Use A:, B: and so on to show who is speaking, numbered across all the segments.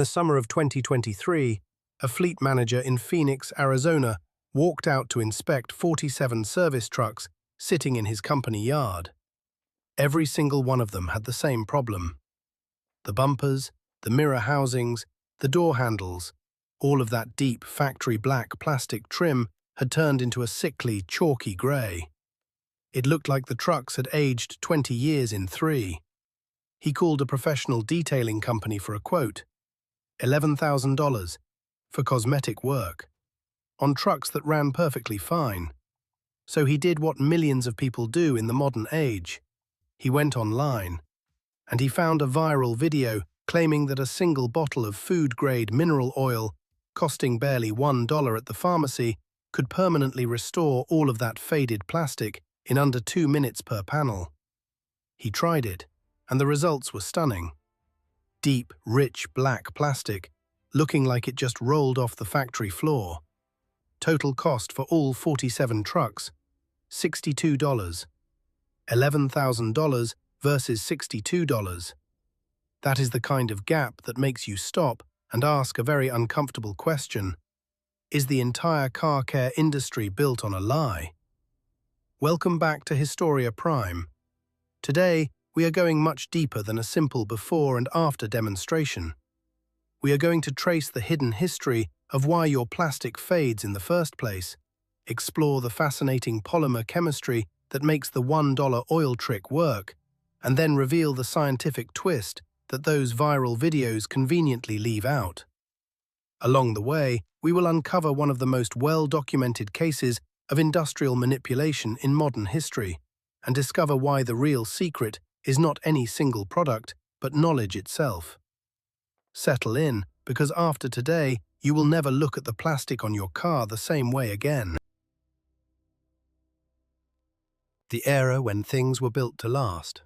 A: the summer of 2023, a fleet manager in Phoenix, Arizona, walked out to inspect 47 service trucks sitting in his company yard. Every single one of them had the same problem. The bumpers, the mirror housings, the door handles, all of that deep factory black plastic trim had turned into a sickly, chalky grey. It looked like the trucks had aged 20 years in 3. He called a professional detailing company for a quote, $11,000, for cosmetic work, on trucks that ran perfectly fine. So he did what millions of people do in the modern age. He went online, and he found a viral video claiming that a single bottle of food-grade mineral oil, costing barely $1 at the pharmacy, could permanently restore all of that faded plastic in under 2 minutes per panel. He tried it, and the results were stunning. Deep, rich black plastic, looking like it just rolled off the factory floor. Total cost for all 47 trucks, $62. $11,000 versus $62. That is the kind of gap that makes you stop and ask a very uncomfortable question. Is the entire car care industry built on a lie? Welcome back to Historia Prime. Today, we are going much deeper than a simple before and after demonstration. We are going to trace the hidden history of why your plastic fades in the first place, explore the fascinating polymer chemistry that makes the $1 oil trick work, and then reveal the scientific twist that those viral videos conveniently leave out. Along the way, we will uncover one of the most well-documented cases of industrial manipulation in modern history, and discover why the real secret is not any single product, but knowledge itself. Settle in, because after today, you will never look at the plastic on your car the same way again. The era when things were built to last.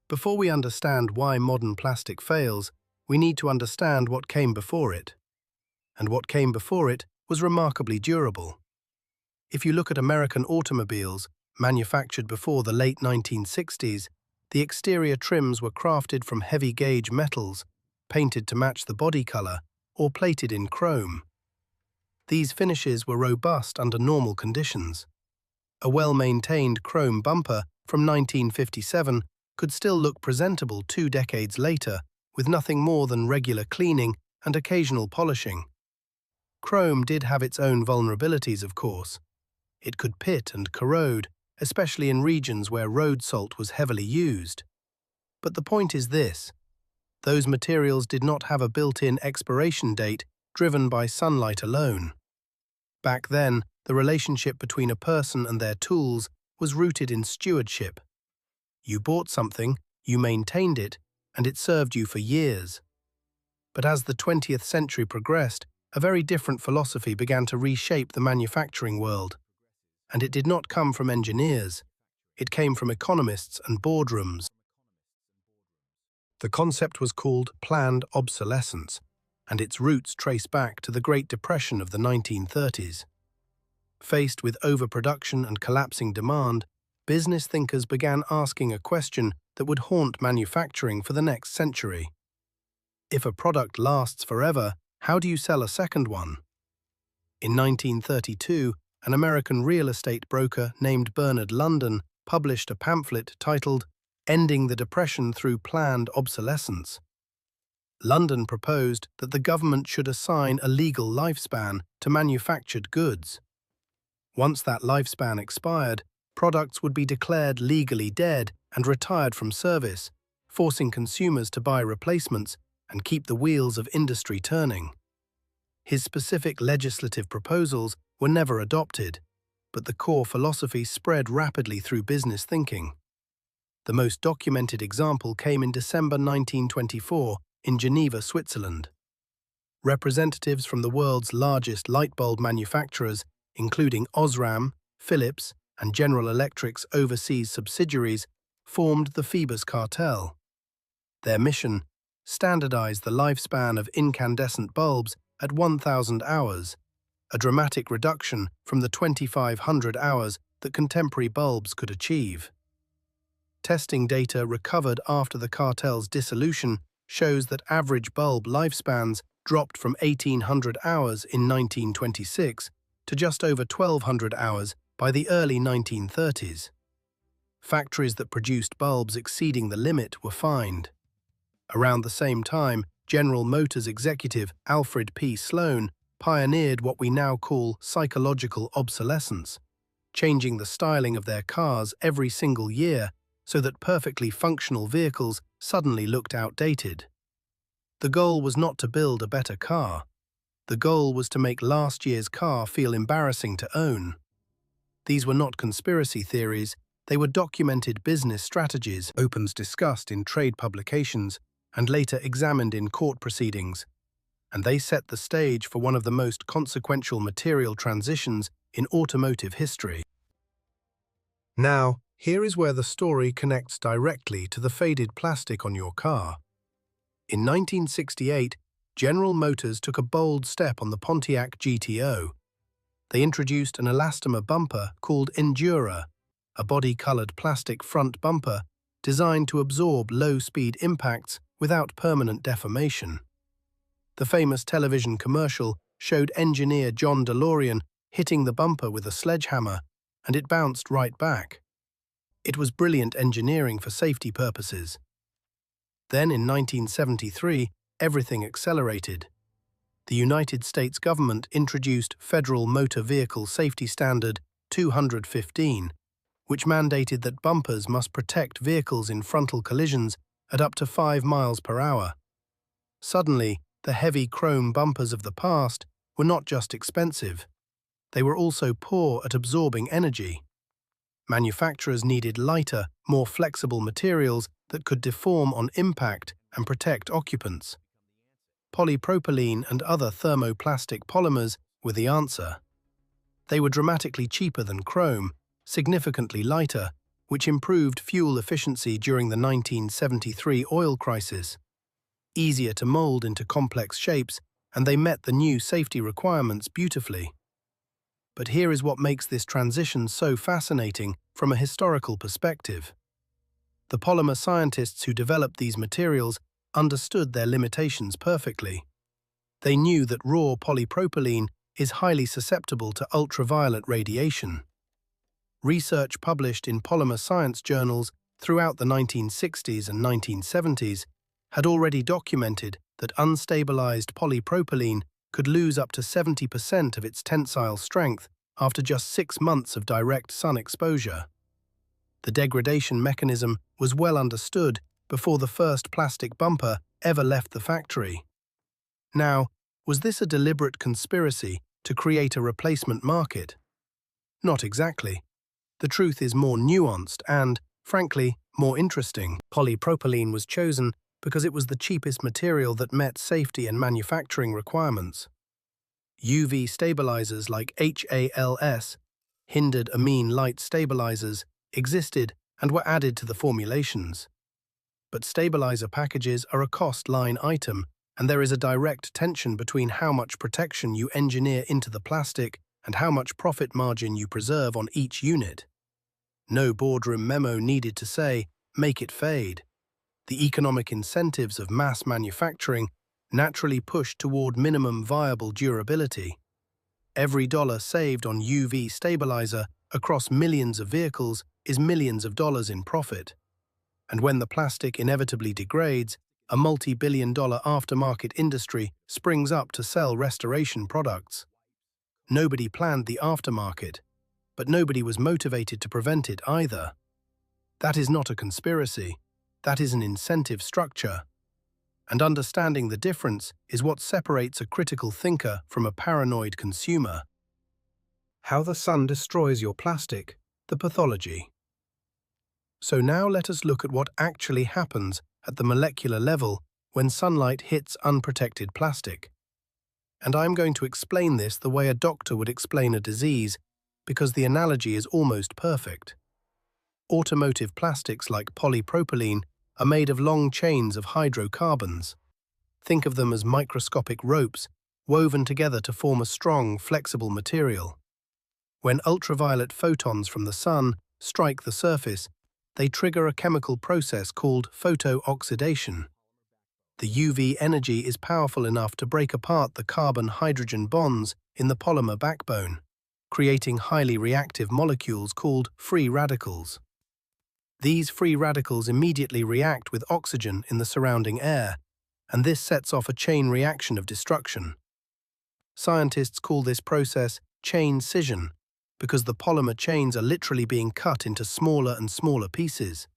A: Before we understand why modern plastic fails, we need to understand what came before it. And what came before it was remarkably durable. If you look at American automobiles, manufactured before the late 1960s, the exterior trims were crafted from heavy-gauge metals, painted to match the body color, or plated in chrome. These finishes were robust under normal conditions. A well-maintained chrome bumper from 1957 could still look presentable 2 decades later, with nothing more than regular cleaning and occasional polishing. Chrome did have its own vulnerabilities, of course. It could pit and corrode, especially in regions where road salt was heavily used. But the point is this: those materials did not have a built-in expiration date driven by sunlight alone. Back then, the relationship between a person and their tools was rooted in stewardship. You bought something, you maintained it, and it served you for years. But as the 20th century progressed, a very different philosophy began to reshape the manufacturing world. And it did not come from engineers. It came from economists and boardrooms. The concept was called planned obsolescence, and its roots trace back to the Great Depression of the 1930s. Faced with overproduction and collapsing demand, business thinkers began asking a question that would haunt manufacturing for the next century. If a product lasts forever, how do you sell a second one? In 1932, an American real estate broker named Bernard London published a pamphlet titled "Ending the Depression Through Planned Obsolescence." London proposed that the government should assign a legal lifespan to manufactured goods. Once that lifespan expired, products would be declared legally dead and retired from service, forcing consumers to buy replacements and keep the wheels of industry turning. His specific legislative proposals were never adopted, but the core philosophy spread rapidly through business thinking. The most documented example came in December 1924 in Geneva, Switzerland. Representatives from the world's largest lightbulb manufacturers, including Osram, Philips, and General Electric's overseas subsidiaries, formed the Phoebus cartel. Their mission: standardize the lifespan of incandescent bulbs at 1,000 hours, a dramatic reduction from the 2,500 hours that contemporary bulbs could achieve. Testing data recovered after the cartel's dissolution shows that average bulb lifespans dropped from 1,800 hours in 1926 to just over 1,200 hours by the early 1930s. Factories that produced bulbs exceeding the limit were fined. Around the same time, General Motors executive Alfred P. Sloan pioneered what we now call psychological obsolescence, changing the styling of their cars every single year so that perfectly functional vehicles suddenly looked outdated. The goal was not to build a better car. The goal was to make last year's car feel embarrassing to own. These were not conspiracy theories, they were documented business strategies, discussed in trade publications and later examined in court proceedings, and they set the stage for one of the most consequential material transitions in automotive history. Now, here is where the story connects directly to the faded plastic on your car. In 1968, General Motors took a bold step on the Pontiac GTO. They introduced an elastomer bumper called Endura, a body-colored plastic front bumper designed to absorb low-speed impacts without permanent deformation. The famous television commercial showed engineer John DeLorean hitting the bumper with a sledgehammer, and it bounced right back. It was brilliant engineering for safety purposes. Then in 1973, everything accelerated. The United States government introduced Federal Motor Vehicle Safety Standard 215, which mandated that bumpers must protect vehicles in frontal collisions at up to 5 miles per hour. Suddenly, the heavy chrome bumpers of the past were not just expensive, they were also poor at absorbing energy. Manufacturers needed lighter, more flexible materials that could deform on impact and protect occupants. Polypropylene and other thermoplastic polymers were the answer. They were dramatically cheaper than chrome, significantly lighter, which improved fuel efficiency during the 1973 oil crisis. Easier to mold into complex shapes, and they met the new safety requirements beautifully. But here is what makes this transition so fascinating from a historical perspective. The polymer scientists who developed these materials understood their limitations perfectly. They knew that raw polypropylene is highly susceptible to ultraviolet radiation. Research published in polymer science journals throughout the 1960s and 1970s had already documented that unstabilized polypropylene could lose up to 70% of its tensile strength after just 6 months of direct sun exposure. The degradation mechanism was well understood before the first plastic bumper ever left the factory. Now, was this a deliberate conspiracy to create a replacement market? Not exactly. The truth is more nuanced and, frankly, more interesting. Polypropylene was chosen because it was the cheapest material that met safety and manufacturing requirements. UV stabilizers like HALS, hindered amine light stabilizers, existed and were added to the formulations. But stabilizer packages are a cost line item, and there is a direct tension between how much protection you engineer into the plastic and how much profit margin you preserve on each unit. No boardroom memo needed to say, make it fade. The economic incentives of mass manufacturing naturally push toward minimum viable durability. Every dollar saved on UV stabilizer across millions of vehicles is millions of dollars in profit. And when the plastic inevitably degrades, a multi-billion-dollar aftermarket industry springs up to sell restoration products. Nobody planned the aftermarket, but nobody was motivated to prevent it either. That is not a conspiracy, that is an incentive structure. And understanding the difference is what separates a critical thinker from a paranoid consumer. How the sun destroys your plastic, the pathology. So now let us look at what actually happens at the molecular level when sunlight hits unprotected plastic. And I'm going to explain this the way a doctor would explain a disease, because the analogy is almost perfect. Automotive plastics like polypropylene are made of long chains of hydrocarbons. Think of them as microscopic ropes woven together to form a strong, flexible material. When ultraviolet photons from the sun strike the surface, they trigger a chemical process called photo-oxidation. The UV energy is powerful enough to break apart the carbon-hydrogen bonds in the polymer backbone, creating highly reactive molecules called free radicals. These free radicals immediately react with oxygen in the surrounding air, and this sets off a chain reaction of destruction. Scientists call this process chain scission because the polymer chains are literally being cut into smaller and smaller pieces.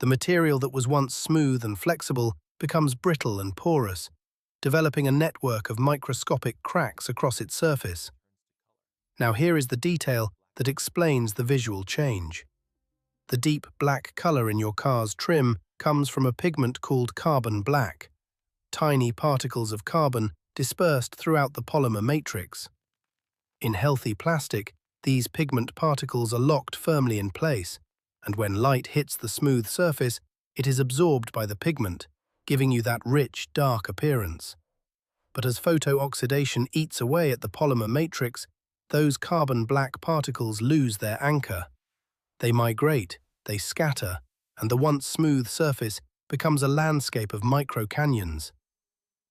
A: The material that was once smooth and flexible becomes brittle and porous, developing a network of microscopic cracks across its surface. Now here is the detail that explains the visual change. The deep black color in your car's trim comes from a pigment called carbon black, tiny particles of carbon dispersed throughout the polymer matrix. In healthy plastic, these pigment particles are locked firmly in place, and when light hits the smooth surface, it is absorbed by the pigment, giving you that rich, dark appearance. But as photo-oxidation eats away at the polymer matrix, those carbon black particles lose their anchor. They migrate, they scatter, and the once smooth surface becomes a landscape of micro-canyons.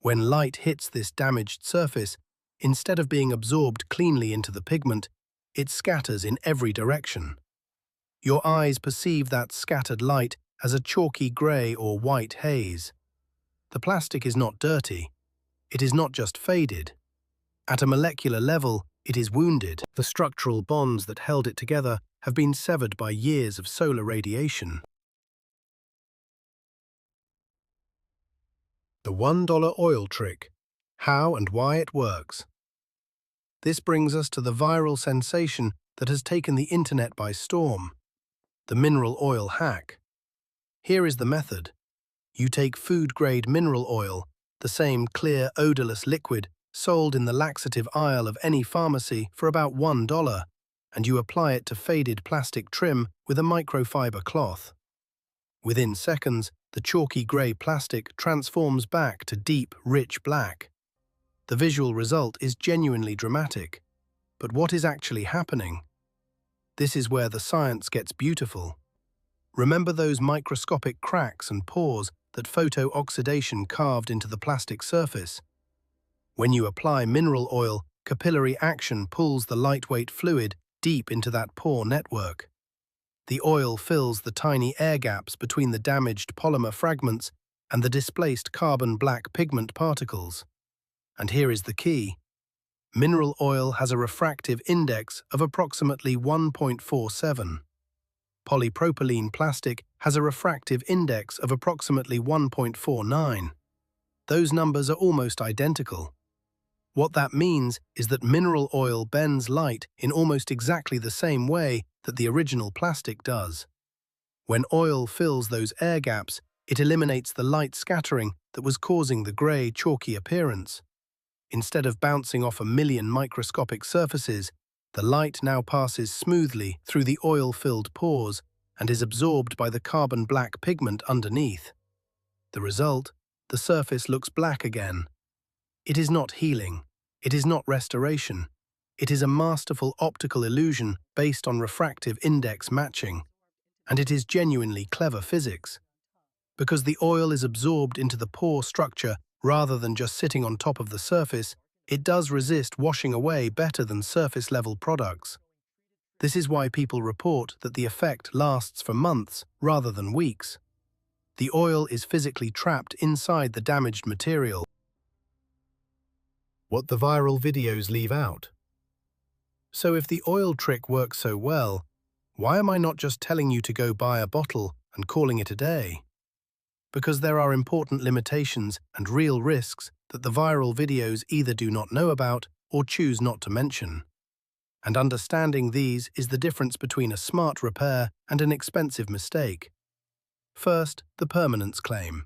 A: When light hits this damaged surface, instead of being absorbed cleanly into the pigment, it scatters in every direction. Your eyes perceive that scattered light as a chalky grey or white haze. The plastic is not dirty. It is not just faded. At a molecular level, it is wounded. The structural bonds that held it together have been severed by years of solar radiation. The $1 oil trick. How and why it works. This brings us to the viral sensation that has taken the internet by storm, the mineral oil hack. Here is the method. You take food-grade mineral oil, the same clear, odorless liquid sold in the laxative aisle of any pharmacy for about $1, and you apply it to faded plastic trim with a microfiber cloth. Within seconds, the chalky grey plastic transforms back to deep, rich black. The visual result is genuinely dramatic. But what is actually happening? This is where the science gets beautiful. Remember those microscopic cracks and pores that photo-oxidation carved into the plastic surface? When you apply mineral oil, capillary action pulls the lightweight fluid deep into that pore network. The oil fills the tiny air gaps between the damaged polymer fragments and the displaced carbon black pigment particles. And here is the key. Mineral oil has a refractive index of approximately 1.47. Polypropylene plastic has a refractive index of approximately 1.49. Those numbers are almost identical. What that means is that mineral oil bends light in almost exactly the same way that the original plastic does. When oil fills those air gaps, it eliminates the light scattering that was causing the grey, chalky appearance. Instead of bouncing off a million microscopic surfaces, the light now passes smoothly through the oil-filled pores and is absorbed by the carbon black pigment underneath. The result? The surface looks black again. It is not healing. It is not restoration. It is a masterful optical illusion based on refractive index matching. And it is genuinely clever physics. Because the oil is absorbed into the pore structure rather than just sitting on top of the surface, it does resist washing away better than surface-level products. This is why people report that the effect lasts for months rather than weeks. The oil is physically trapped inside the damaged material. What the viral videos leave out. So if the oil trick works so well, why am I not just telling you to go buy a bottle and calling it a day? Because there are important limitations and real risks that the viral videos either do not know about or choose not to mention. And understanding these is the difference between a smart repair and an expensive mistake. First, the permanence claim.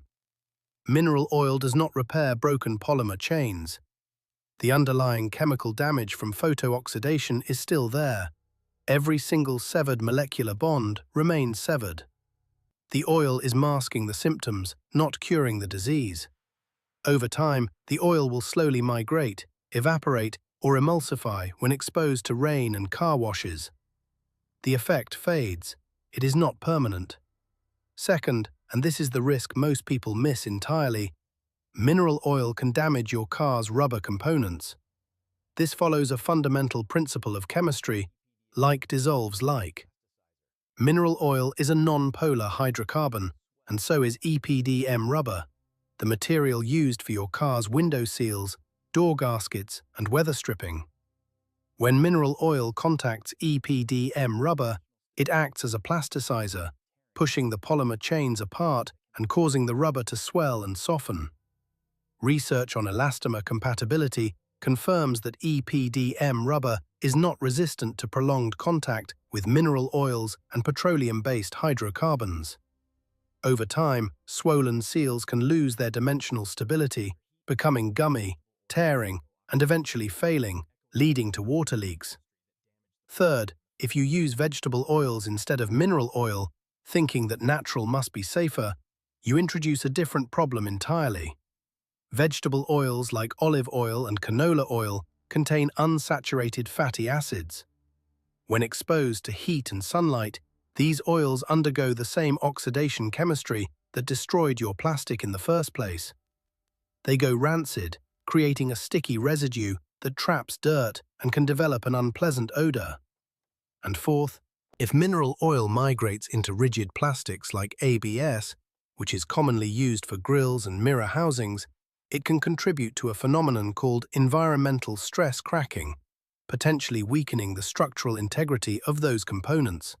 A: Mineral oil does not repair broken polymer chains. The underlying chemical damage from photo-oxidation is still there. Every single severed molecular bond remains severed. The oil is masking the symptoms, not curing the disease. Over time, the oil will slowly migrate, evaporate, or emulsify when exposed to rain and car washes. The effect fades. It is not permanent. Second, and this is the risk most people miss entirely, Mineral oil can damage your car's rubber components. This follows a fundamental principle of chemistry: like dissolves like. Mineral oil is a non-polar hydrocarbon, and so is EPDM rubber, the material used for your car's window seals, door gaskets, and weather stripping. When mineral oil contacts EPDM rubber, it acts as a plasticizer, pushing the polymer chains apart and causing the rubber to swell and soften. Research on elastomer compatibility confirms that EPDM rubber is not resistant to prolonged contact with mineral oils and petroleum-based hydrocarbons. Over time, swollen seals can lose their dimensional stability, becoming gummy, tearing, and eventually failing, leading to water leaks. Third, if you use vegetable oils instead of mineral oil, thinking that natural must be safer, you introduce a different problem entirely. Vegetable oils like olive oil and canola oil contain unsaturated fatty acids. When exposed to heat and sunlight, these oils undergo the same oxidation chemistry that destroyed your plastic in the first place. They go rancid, creating a sticky residue that traps dirt and can develop an unpleasant odor. And fourth, if mineral oil migrates into rigid plastics like ABS, which is commonly used for grills and mirror housings, it can contribute to a phenomenon called environmental stress cracking, potentially weakening the structural integrity of those components.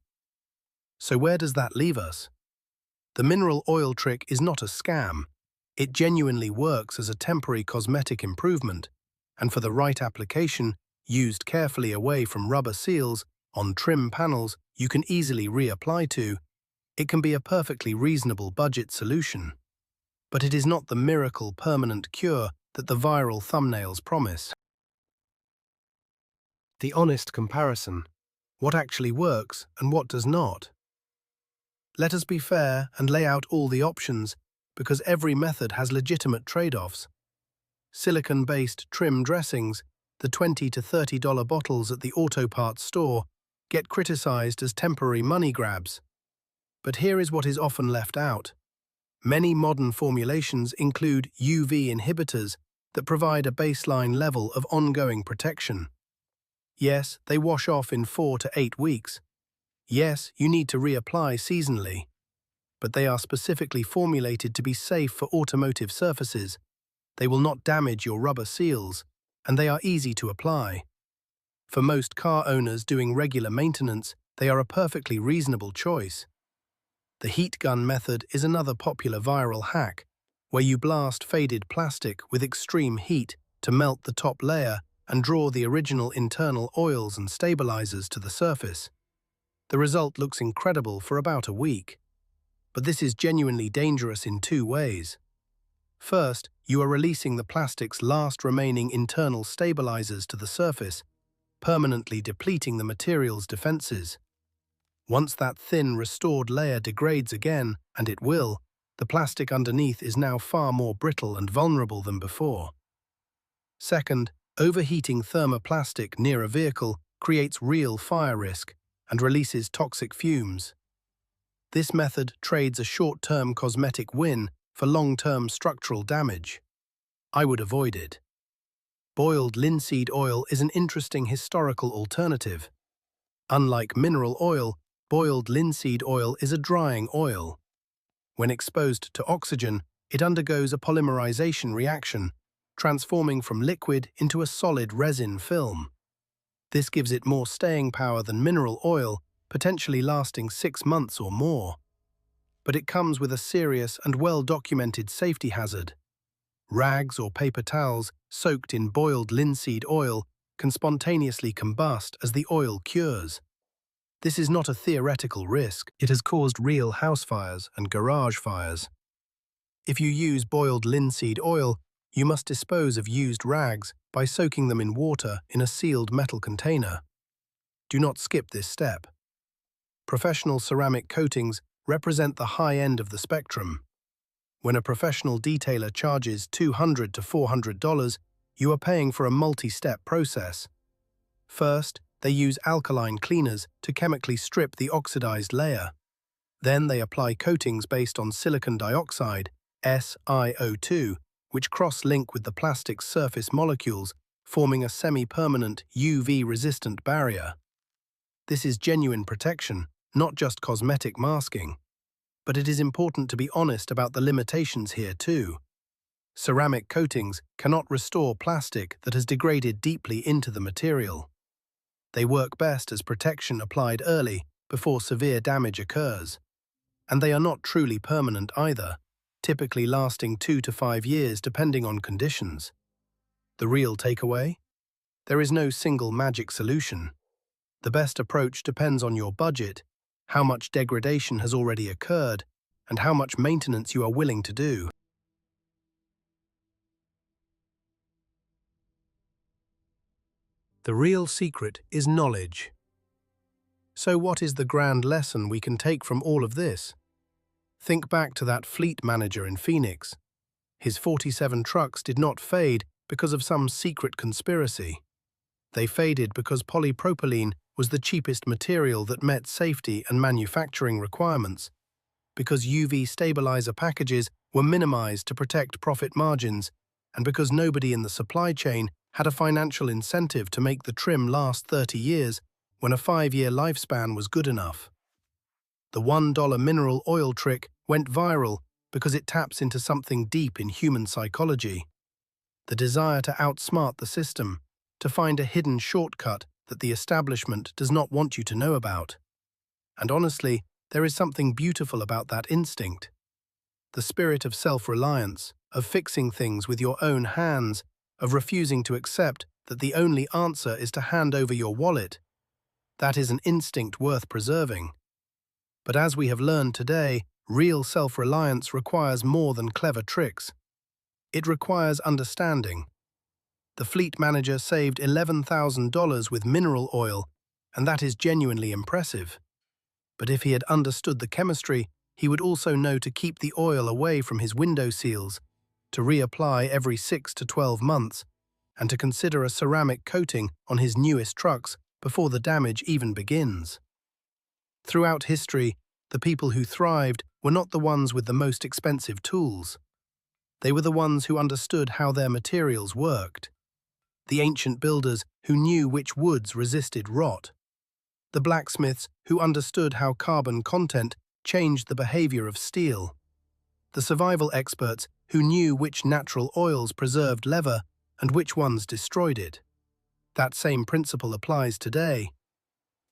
A: So where does that leave us? The mineral oil trick is not a scam. It genuinely works as a temporary cosmetic improvement, and for the right application, used carefully away from rubber seals, on trim panels you can easily reapply to, it can be a perfectly reasonable budget solution. But it is not the miracle permanent cure that the viral thumbnails promise. The honest comparison: what actually works and what does not. Let us be fair and lay out all the options, because every method has legitimate trade-offs. Silicone-based trim dressings, the $20 to $30 bottles at the auto parts store, get criticized as temporary money grabs. But here is what is often left out. Many modern formulations include UV inhibitors that provide a baseline level of ongoing protection. Yes, they wash off in 4 to 8 weeks. Yes, you need to reapply seasonally. But they are specifically formulated to be safe for automotive surfaces. They will not damage your rubber seals, and they are easy to apply. For most car owners doing regular maintenance, they are a perfectly reasonable choice. The heat gun method is another popular viral hack, where you blast faded plastic with extreme heat to melt the top layer and draw the original internal oils and stabilizers to the surface. The result looks incredible for about a week. But this is genuinely dangerous in 2 ways. First, you are releasing the plastic's last remaining internal stabilizers to the surface, permanently depleting the material's defenses. Once that thin, restored layer degrades again, and it will, the plastic underneath is now far more brittle and vulnerable than before. Second, overheating thermoplastic near a vehicle creates real fire risk and releases toxic fumes. This method trades a short-term cosmetic win for long-term structural damage. I would avoid it. Boiled linseed oil is an interesting historical alternative. Unlike mineral oil, boiled linseed oil is a drying oil. When exposed to oxygen, it undergoes a polymerization reaction, transforming from liquid into a solid resin film. This gives it more staying power than mineral oil, potentially lasting 6 months or more. But it comes with a serious and well-documented safety hazard. Rags or paper towels soaked in boiled linseed oil can spontaneously combust as the oil cures. This is not a theoretical risk. It has caused real house fires and garage fires. If you use boiled linseed oil, you must dispose of used rags by soaking them in water in a sealed metal container. Do not skip this step. Professional ceramic coatings represent the high end of the spectrum. When a professional detailer charges $200 to $400, you are paying for a multi-step process. First, they use alkaline cleaners to chemically strip the oxidized layer. Then they apply coatings based on silicon dioxide, SiO2, which cross-link with the plastic's surface molecules, forming a semi-permanent UV-resistant barrier. This is genuine protection, not just cosmetic masking. But it is important to be honest about the limitations here too. Ceramic coatings cannot restore plastic that has degraded deeply into the material. They work best as protection applied early, before severe damage occurs. And they are not truly permanent either, typically lasting 2 to 5 years depending on conditions. The real takeaway? There is no single magic solution. The best approach depends on your budget, how much degradation has already occurred, and how much maintenance you are willing to do. The real secret is knowledge. So what is the grand lesson we can take from all of this? Think back to that fleet manager in Phoenix. His 47 trucks did not fade because of some secret conspiracy. They faded because polypropylene was the cheapest material that met safety and manufacturing requirements, because UV stabilizer packages were minimized to protect profit margins, and because nobody in the supply chain had a financial incentive to make the trim last 30 years when a 5-year lifespan was good enough. The $1 mineral oil trick went viral because it taps into something deep in human psychology: the desire to outsmart the system, to find a hidden shortcut that the establishment does not want you to know about. And honestly, there is something beautiful about that instinct. The spirit of self-reliance, of fixing things with your own hands, of refusing to accept that the only answer is to hand over your wallet. That is an instinct worth preserving. But as we have learned today, real self-reliance requires more than clever tricks. It requires understanding. The fleet manager saved $11,000 with mineral oil, and that is genuinely impressive. But if he had understood the chemistry, he would also know to keep the oil away from his window seals, to reapply every 6 to 12 months, and to consider a ceramic coating on his newest trucks before the damage even begins. Throughout history, the people who thrived were not the ones with the most expensive tools. They were the ones who understood how their materials worked. The ancient builders who knew which woods resisted rot. The blacksmiths who understood how carbon content changed the behavior of steel. The survival experts who knew which natural oils preserved leather and which ones destroyed it. That same principle applies today.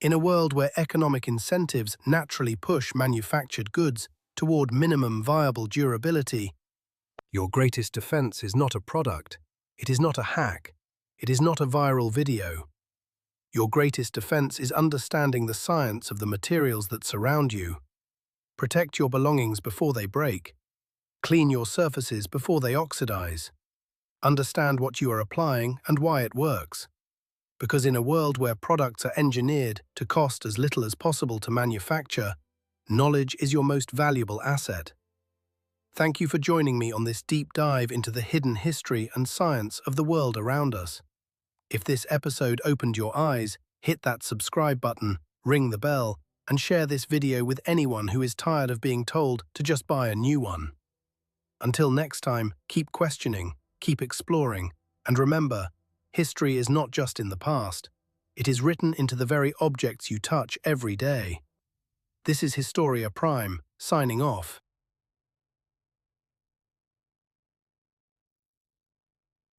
A: In a world where economic incentives naturally push manufactured goods toward minimum viable durability, your greatest defense is not a product, it is not a hack, it is not a viral video. Your greatest defense is understanding the science of the materials that surround you. Protect your belongings before they break. Clean your surfaces before they oxidize. Understand what you are applying and why it works. Because in a world where products are engineered to cost as little as possible to manufacture, knowledge is your most valuable asset. Thank you for joining me on this deep dive into the hidden history and science of the world around us. If this episode opened your eyes, hit that subscribe button, ring the bell, and share this video with anyone who is tired of being told to just buy a new one. Until next time, keep questioning, keep exploring, and remember, history is not just in the past. It is written into the very objects you touch every day. This is Historia Prime, signing off.